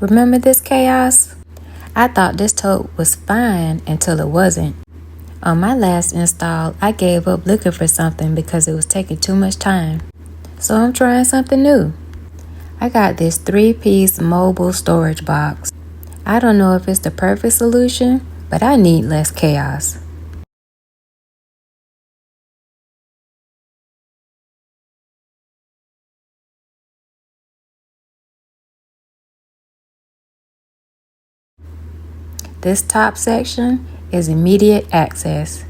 Remember this chaos? I thought this tote was fine until it wasn't. On my last install, I gave up looking for something because it was taking too much time. So I'm trying something new. I got this 3-piece mobile storage box. I don't know if it's the perfect solution, but I need less chaos. This top section is immediate access.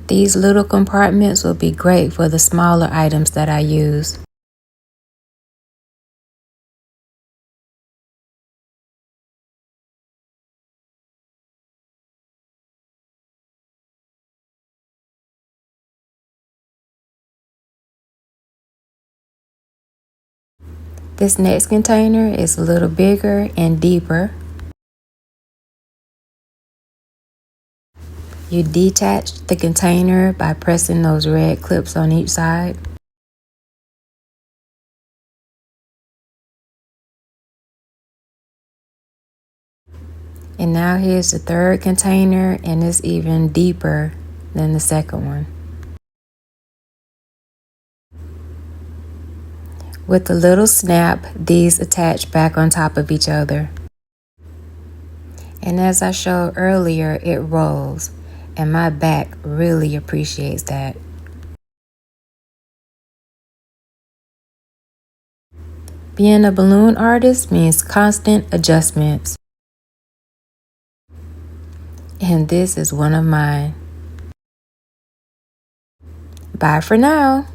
These little compartments will be great for the smaller items that I use. This next container is a little bigger and deeper. You detach the container by pressing those red clips on each side. And now here's the third container, and it's even deeper than the second one. With a little snap, these attach back on top of each other. And as I showed earlier, it rolls, and my back really appreciates that. Being a balloon artist means constant adjustments. And this is one of mine. Bye for now.